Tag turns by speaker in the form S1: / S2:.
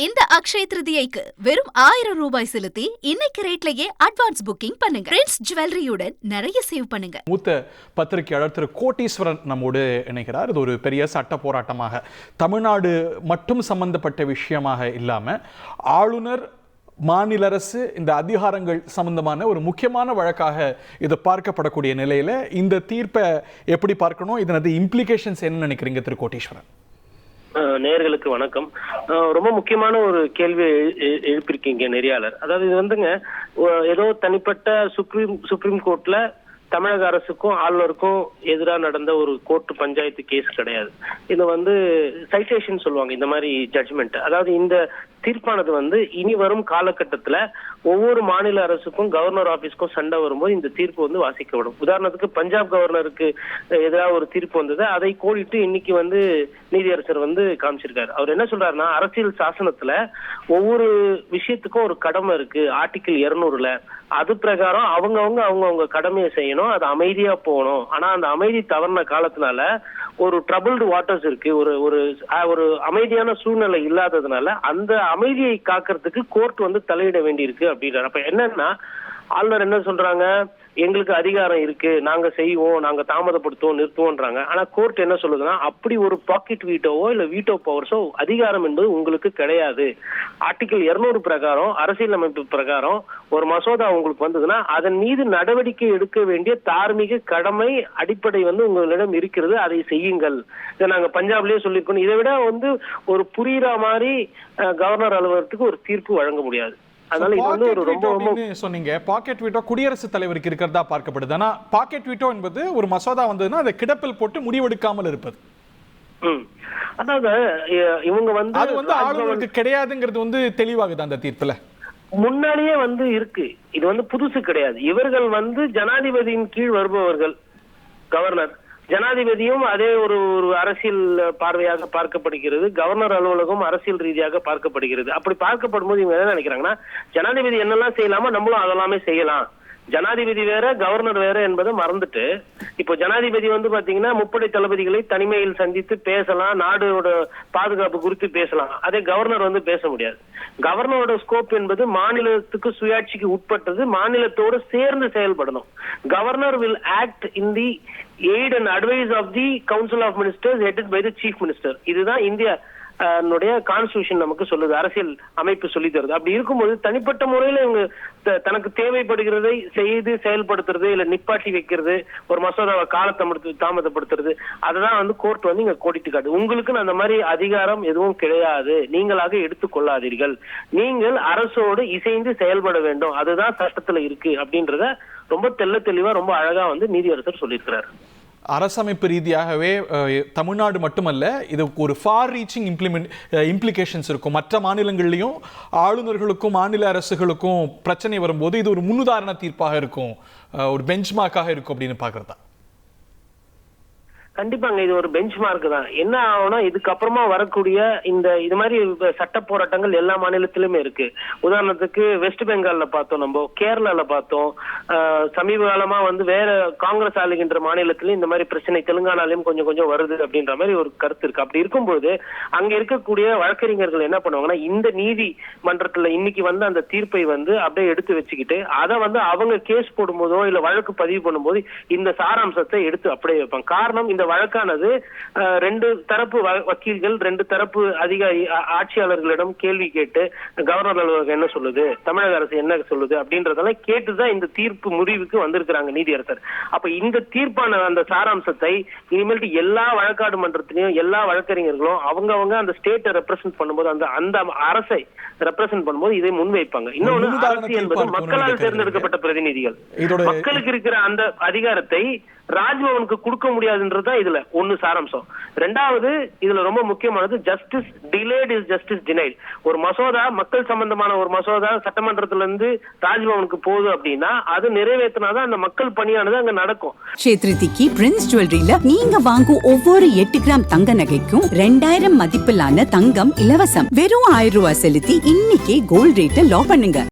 S1: இந்த அக்ஷய திருதியைக்கு வெறும் 1000 ரூபாய் செலுத்தி இன்னைக்கு ரேட்லயே அட்வான்ஸ் புக்கிங் பண்ணுங்க. பிரின்ஸ் ஜுவல்லரியுடன் நிறைய சேவ் பண்ணுங்க.
S2: மூத்த பத்திரிகையாளர் திரு கோட்டீஸ்வரன் நம்மோடு இணைகிறார். இது ஒரு பெரிய சட்ட போராட்டமாக தமிழ்நாடு மட்டும் சம்பந்தப்பட்ட விஷயமாக இல்லாம ஆளுநர் மாநில அரசு இந்த அதிகாரங்கள் சம்பந்தமான ஒரு முக்கியமான வழக்காக இது பார்க்கப்படக்கூடிய நிலையில இந்த தீர்ப்பை எப்படி பார்க்கணும், இதனது இம்ப்ளிகேஷன்ஸ் என்ன நினைக்கிறீங்க திரு கோட்டீஸ்வரன்?
S3: நேயர்களுக்கு வணக்கம். ரொம்ப முக்கியமான ஒரு கேள்வி எழுப்பியிருக்கீங்க நெறியாளர். அதாவது இது வந்துங்க ஏதோ தனிப்பட்ட சுப்ரீம் கோர்ட்ல தமிழக அரசுக்கும் ஆளுநருக்கும் எதிராக நடந்த ஒரு கோர்ட் பஞ்சாயத்து கேஸ் கிடையாது. இது சைட்டேஷன் சொல்லுவாங்க இந்த மாதிரி ஜட்ஜ்மெண்ட். அதாவது இந்த தீர்ப்பானது இனி வரும் காலகட்டத்துல ஒவ்வொரு மாநில அரசுக்கும் கவர்னர் ஆபீஸ்க்கும் சண்டை வரும்போது இந்த தீர்ப்பு வாசிக்கப்படும். உதாரணத்துக்கு பஞ்சாப் கவர்னருக்கு எதிராக ஒரு தீர்ப்பு வந்தது, அதை கோடிட்டு இன்னைக்கு நீதியரசர் காமிச்சிருக்காரு. அவர் என்ன சொல்றாருன்னா, அரசியல் சாசனத்துல ஒவ்வொரு விஷயத்துக்கும் ஒரு கடமை இருக்கு. ஆர்டிகிள் 200ல அது பிரகாரம் அவங்கவுங்க கடமையை செய்யணும், அது அமைதியா போகணும். ஆனா அந்த அமைதி தவறின காலத்தினால ஒரு ட்ரபிள்டு வாட்டர்ஸ் இருக்கு, ஒரு அமைதியான சூழ்நிலை இல்லாததுனால அந்த அமைதியை காக்கிறதுக்கு கோர்ட் தலையிட வேண்டி இருக்கு அப்படின்றாரு. அப்ப என்னன்னா, ஆளுநர் என்ன சொல்றாங்க, எங்களுக்கு அதிகாரம் இருக்கு, நாங்க செய்வோம், நாங்க தாமதப்படுத்துவோம், நிறுத்துவோம்ன்றாங்க. ஆனா கோர்ட் என்ன சொல்லுதுன்னா, அப்படி ஒரு பாக்கெட் வீட்டோவோ இல்ல வீட்டோ பவர்ஸோ அதிகாரம் என்பது உங்களுக்கு கிடையாது. ஆர்டிகிள் 200 பிரகாரம், அரசியலமைப்பு பிரகாரம் ஒரு மசோதா உங்களுக்கு வந்ததுன்னா அதன் மீது நடவடிக்கை எடுக்க வேண்டிய தார்மீக கடமை அடிப்படை உங்களிடம் இருக்கிறது, அதை செய்யுங்கள். இதை நாங்க பஞ்சாப்லயே சொல்லியிருக்கோம். இதை விட ஒரு புரியுற மாதிரி கவர்னர் அலுவலகத்துக்கு ஒரு தீர்ப்பு வழங்க முடியாது. அதனால இது ஒரு ரொம்ப
S2: சொன்னீங்க, பாக்கெட் வீட்டோ குடியரசுத் தலைவருக்கு இருக்கிறதா பார்க்கப்படுது. ஆனா பாக்கெட் வீட்டோ என்பது ஒரு மசோதா வந்ததுன்னா அதை கிடப்பில் போட்டு முடிவெடுக்காமல் இருப்பது.
S3: அதாவது இவங்க
S2: அது ஆளுநருக்கு கிடையாதுங்கிறது தெளிவாகுது அந்த தீர்ப்புல.
S3: முன்னாடியே இருக்கு, இது புதுசு கிடையாது. இவர்கள் ஜனாதிபதியின் கீழ் வருபவர்கள். கவர்னர் ஜனாதிபதியும் அதே ஒரு அரசியல் பார்வையாக பார்க்கப்படுகிறது, கவர்னர் அலுவலகம் அரசியல் ரீதியாக பார்க்கப்படுகிறது. அப்படி பார்க்கப்படும் போது இவங்க என்ன நினைக்கிறாங்கன்னா, ஜனாதிபதி என்னெல்லாம் செய்யலாமோ நம்மளும் அதெல்லாமே செய்யலாம், ஜனாதிபதி வேற கவர்னர் வேற என்பதை மறந்துட்டு, இப்போ ஜனாதிபதி பாத்தீங்கன்னா முப்படை தளபதிகளை தனிமையில் சந்தித்து பேசலாம், நாடோட பாதுகாப்பு குறித்து பேசலாம். அதே கவர்னர் பேச முடியாது. கவர்னரோட ஸ்கோப் என்பது மாநிலத்துக்கு சுயாட்சிக்கு உட்பட்டது, மாநிலத்தோடு சேர்ந்து செயல்படணும். Governor will act in the aid and advice of the council of ministers headed by the chief minister. இதுதான் இந்தியா கான்ஸ்டிடியூஷன் நமக்கு சொல்லுது, அரசியல் அமைப்பு சொல்லி தருது. அப்படி இருக்கும்போது தனிப்பட்ட முறையில இவங்க தனக்கு தேவைப்படுகிறதை செய்து செயல்படுத்துறது, இல்ல நிப்பாட்டி வைக்கிறது, ஒரு மசோதாவை தாமதப்படுத்துறது, அதுதான் கோர்ட் இங்க கோடிட்டு காட்டு. உங்களுக்கு அந்த மாதிரி அதிகாரம் எதுவும் கிடையாது, நீங்களாக எடுத்துக்கொள்ளாதீர்கள், நீங்கள் அரசோடு இசைந்து செயல்பட வேண்டும், அதுதான் சட்டத்துல இருக்கு அப்படின்றத ரொம்ப தெளிவா ரொம்ப அழகா நீதியரசர் சொல்லியிருக்கிறார்.
S2: அரசமைப்பு ரீதியாகவே தமிழ்நாடு மட்டுமல்ல, இது ஒரு ஃபார் ரீச்சிங் இம்ப்ளிகேஷன்ஸ் இருக்கும். மற்ற மாநிலங்கள்லையும் ஆளுநர்களுக்கும் மாநில அரசுகளுக்கும் பிரச்சனை வரும்போது இது ஒரு முன்னுதாரண தீர்ப்பாக இருக்கும், ஒரு பெஞ்ச்மார்க்காக இருக்கும் அப்படின்னு பாக்குறதா?
S3: கண்டிப்பாங்க, இது ஒரு பெஞ்ச் மார்க் தான். என்ன ஆகும்னா, இதுக்கப்புறமா வரக்கூடிய இது மாதிரி சட்ட போராட்டங்கள் எல்லா மாநிலத்திலுமே இருக்கு. உதாரணத்துக்கு வெஸ்ட் பெங்கால்ல பார்த்தோம், நம்ம கேரளால பார்த்தோம், சமீப காலமா வேற காங்கிரஸ் ஆளுகின்ற மாநிலத்திலும் இந்த மாதிரி பிரச்சனை தெலுங்கானாலையும் கொஞ்சம் கொஞ்சம் வருது அப்படின்ற மாதிரி ஒரு கருத்து இருக்கு. அப்படி இருக்கும்போது அங்க இருக்கக்கூடிய வழக்கறிஞர்கள் என்ன பண்ணுவாங்கன்னா, இந்த நீதிமன்றத்துல இன்னைக்கு அந்த தீர்ப்பை அப்படியே எடுத்து வச்சுக்கிட்டு அதை அவங்க கேஸ் போடும்போதோ இல்ல வழக்கு பதிவு பண்ணும்போது இந்த சாராம்சத்தை எடுத்து அப்படியே வைப்பாங்க. காரணம், இந்த வழக்கானது ரெண்டு தரப்பு வக்கீல்கள், ரெண்டு தரப்பு அதிகாரி ஆட்சியாளர்களிடம் கேள்வி கேட்டு கவர்னர் அலுவலகம் என்ன சொல்லுது, தமிழக அரசு என்ன சொல்லுது அப்படின்றதெல்லாம் கேட்டுதான் இந்த தீர்ப்பு முடிவுக்கு வந்திருக்கிறாங்க நீதியரசர். அப்ப இந்த தீர்ப்பான அந்த சாராம்சத்தை இனிமேல் எல்லா வழக்காடு மன்றத்திலையும் எல்லா வழக்கறிஞர்களும் அவங்க அந்த ஸ்டேட்டை ரெப்ரசென்ட் பண்ணும்போது, அந்த அரசை ரெப்ரசென்ட் பண்ணும்போது இதை முன்வைப்பாங்க. இன்னொன்னு, அரசு என்பது மக்களால் தேர்ந்தெடுக்கப்பட்ட பிரதிநிதிகள். மக்களுக்கு இருக்கிற அந்த அதிகாரத்தை ராஜ்பவனுக்கு கொடுக்க முடியாதுன்றதுதான் இதுல ஒண்ணு சாராம்சம். ரெண்டாவது, இதுல ரொம்ப முக்கியமானது, justice delayed is justice denied. ஒரு மசோதா, மக்கள் சம்பந்தமான ஒரு மசோதா சட்டமன்றத்துல இருந்து ராஜ்பவனுக்கு போகுது அப்படின்னா அது நிறைவேற்றினாதான் அந்த மக்கள் பணியானது அங்க நடக்கும்.
S4: க்ஷேத்ரிதிக்கு பிரின்ஸ் ஜுவல்லரியில நீங்க வாங்கும் ஒவ்வொரு 8 கிராம் தங்க நகைக்கும் 2000 மதிப்பிலான தங்கம் இலவசம். வெறும் 1000 ரூபாய் செலுத்தி இன்னைக்கே கோல்ட் ரேட்டை லாக் பண்ணுங்க.